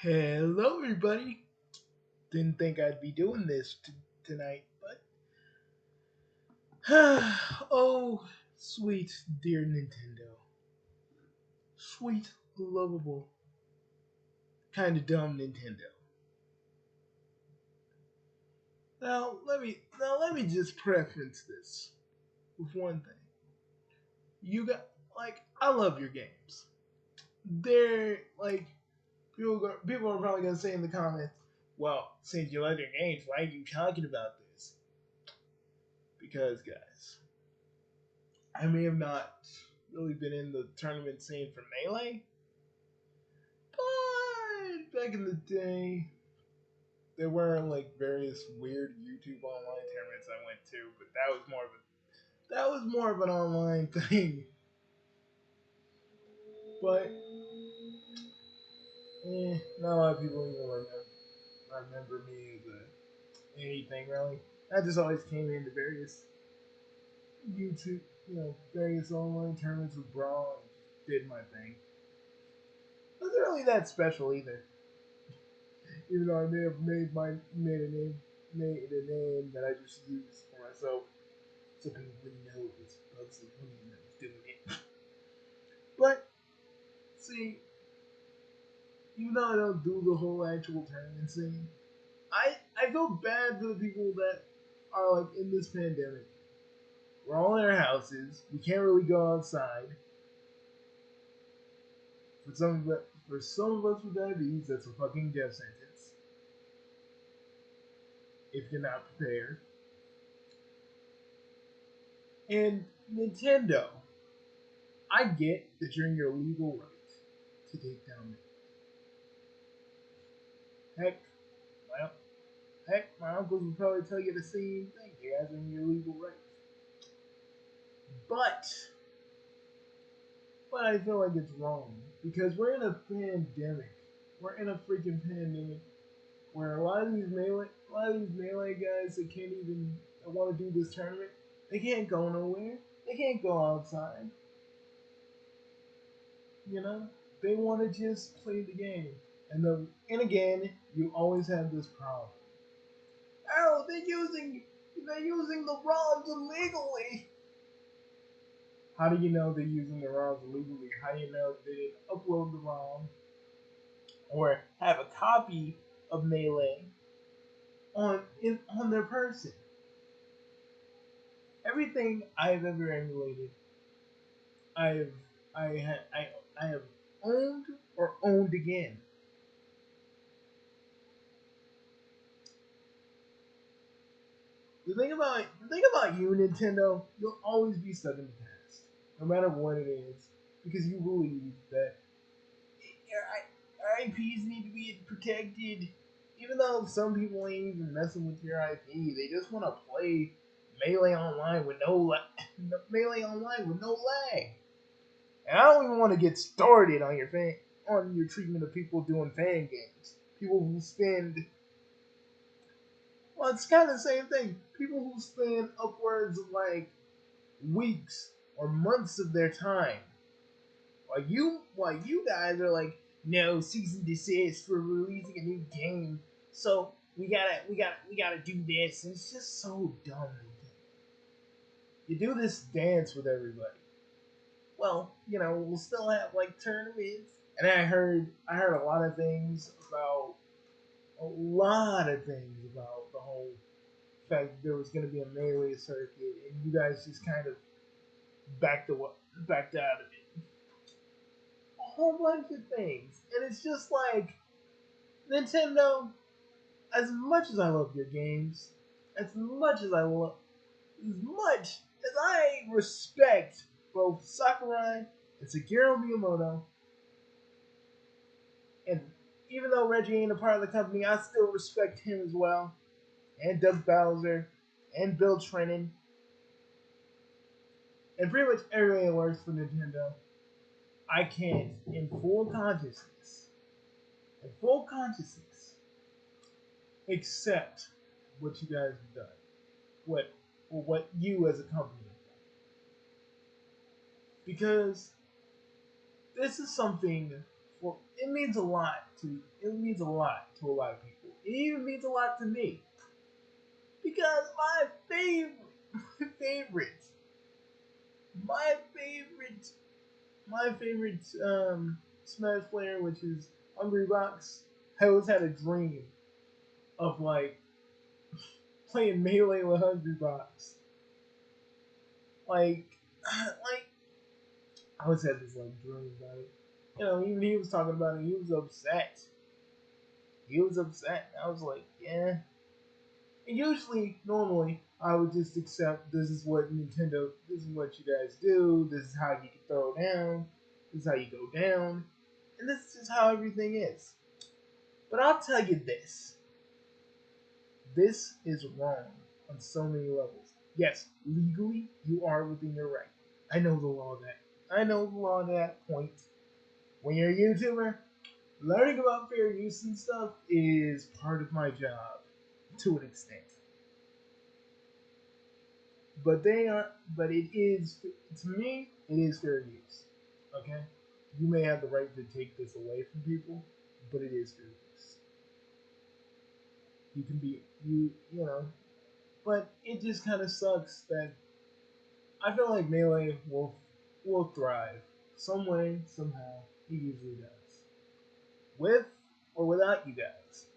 Hello, everybody. Didn't think I'd be doing this tonight, but oh, sweet dear Nintendo, sweet, lovable, kind of dumb Nintendo. Now let me just preface this with one thing. You got I love your games. They're like people are probably gonna say in the comments, well, since you love your games, why are you talking about this? Because guys, I may have not really been in the tournament scene for Melee, but back in the day, there were like various weird YouTube online tournaments I went to, but that was more of an online thing. But not a lot of people even remember me as anything really. I just always came into various YouTube, various online tournaments with Brawl and did my thing. Wasn't really that special either. Even though I may have made a name that I just used for myself, so people wouldn't know it was Bugsy William that was doing it. But see, even though I don't do the whole actual tournament scene, I feel bad for the people that are like in this pandemic. We're all in our houses. We can't really go outside. For some of us with diabetes, that's a fucking death sentence. If you're not prepared. And Nintendo, I get that you're in your legal right to take down the heck, well, heck, my uncles would probably tell you the same thing. You guys are in your legal right. But, but I feel like it's wrong because we're in a pandemic. We're in a freaking pandemic where a lot of these melee guys that can't even want to do this tournament, they can't go nowhere. They can't go outside. You know, they want to just play the game. And again, you always have this problem. Oh, they're using the ROMs illegally. How do you know they're using the ROMs illegally? How do you know they didn't upload the ROM or have a copy of Melee on their person? Everything I've ever emulated, I've I have owned or owned again. The thing about you, Nintendo, you'll always be stuck in the past, no matter what it is, because you believe that your IPs need to be protected. Even though some people ain't even messing with your IP, they just want to play Melee Online with Melee Online with no lag. And I don't even want to get started on your treatment of people doing fan games. People who spend Well, it's kind of the same thing. People who spend upwards of like weeks or months of their time, while you guys are like, no, cease and desist for releasing a new game. So we gotta do this. And it's just so dumb. You do this dance with everybody. Well, we'll still have like tournaments. And I heard a lot of things about the whole fact that there was going to be a melee circuit, and you guys just kind of backed away, backed out of it. A whole bunch of things, and it's just like Nintendo. As much as I love your games, as much as I respect both Sakurai and Shigeru Miyamoto, and even though Reggie ain't a part of the company, I still respect him as well, and Doug Bowser, and Bill Trennan, and pretty much everybody that works for Nintendo. I can't, in full consciousness, accept what you guys have done, what you as a company have done, because this is something for it means a lot to it means a lot to a lot of people. It even means a lot to me because my favorite, my favorite, my favorite Smash player, which is Hungry Box. I always had a dream of like playing Melee with Hungry Box. Like, like I always had this like dream about it. You know, even he was talking about it. He was upset. He was upset. I was like, yeah. And usually, normally, I would just accept this is what Nintendo, this is what you guys do. This is how you can throw down. This is how you go down. And this is just how everything is. But I'll tell you this. This is wrong on so many levels. Yes, legally, you are within your right. I know the law of that. I know the law of that point. When you're a YouTuber, learning about fair use and stuff is part of my job to an extent. But they are, but it is, to me, it is fair use. Okay? You may have the right to take this away from people, but it is fair use. You can be, you know, but it just kind of sucks that I feel like Melee will thrive some way, somehow. He usually does, with or without you guys.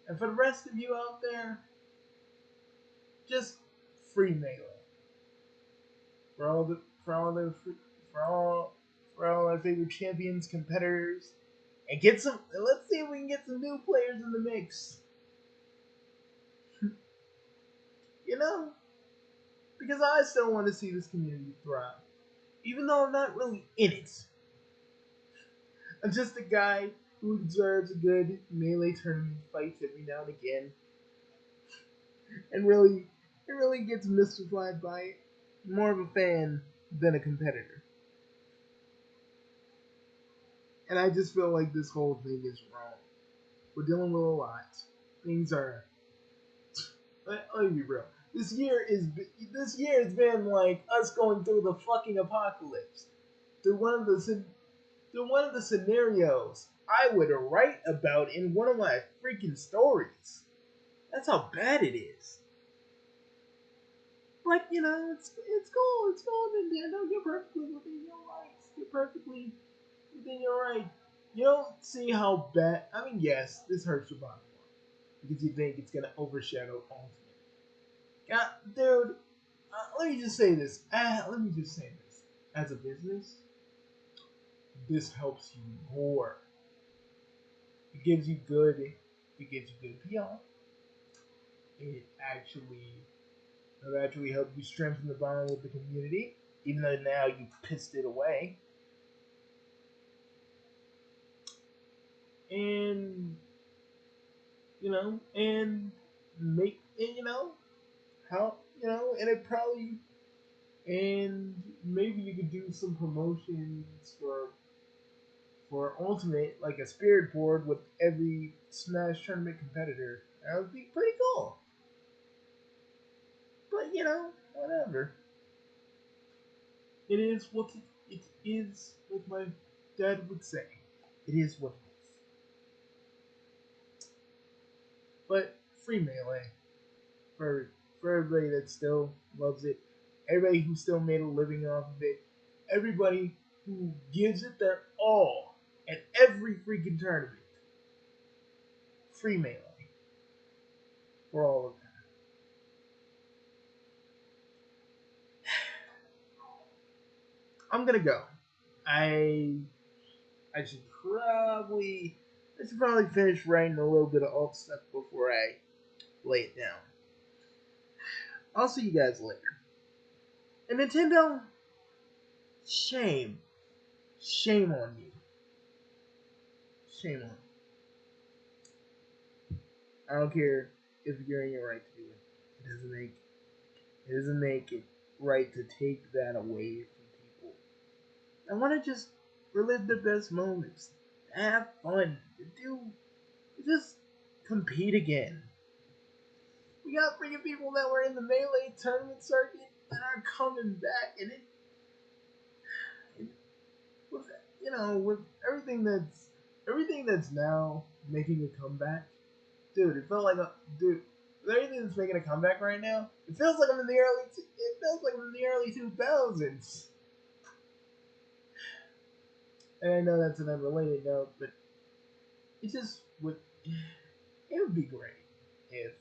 And for the rest of you out there, just free Melee for all the for all for all our favorite champions, competitors, and get some. Let's see if we can get some new players in the mix. You know, because I still want to see this community thrive, even though I'm not really in it. I'm just a guy who observes a good Melee tournament fights every now and again, and really gets mystified by it. More of a fan than a competitor. And I just feel like this whole thing is wrong. We're dealing with a lot. Things are. Let me be real. This year has been like us going through the fucking apocalypse. Through one of the scenarios I would write about in one of my freaking stories. That's how bad it is. But you know, it's cool. It's cool, Nintendo. You're perfectly within your rights. You're perfectly within your right. You don't see how bad. I mean, yes, this hurts your bottom line because you think it's gonna overshadow Ultimate. God, dude, let me just say this. Let me just say this. As a business, this helps you more. It gives you good. It gives you good PR. It actually helped you strengthen the bond with the community, even though now you pissed it away. And and make and how and it probably and maybe you could do some promotions for Ultimate, like a spirit board with every Smash tournament competitor. That would be pretty cool. But whatever. It is what it is, like my dad would say. It is what it is. But free Melee for everybody that still loves it, everybody who still made a living off of it, everybody who gives it their all at every freaking tournament. Free Melee for all of that. I'm gonna go. I I should probably finish writing a little bit of alt stuff before I lay it down. I'll see you guys later. And Nintendo, shame. Shame on you. Shame on you. I don't care if you're in your right to do it. It doesn't make it right to take that away from people. I want to just relive the best moments. Have fun. Just compete again. We got freaking people that were in the Melee tournament circuit that are coming back, and it was, you know, with everything that's now making a comeback, dude, it felt like a dude. With everything that's making a comeback right now, it feels like I'm in the early. It feels like I'm in the early 2000s. And I know that's an unrelated note, but it just would. It would be great if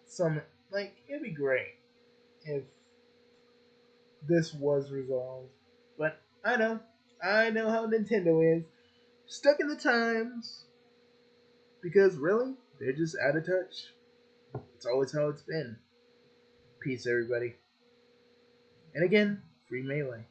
some it'd be great if this was resolved. But I know how Nintendo is, stuck in the times because really they're just out of touch. It's always how it's been. Peace, everybody. And again, free Melee.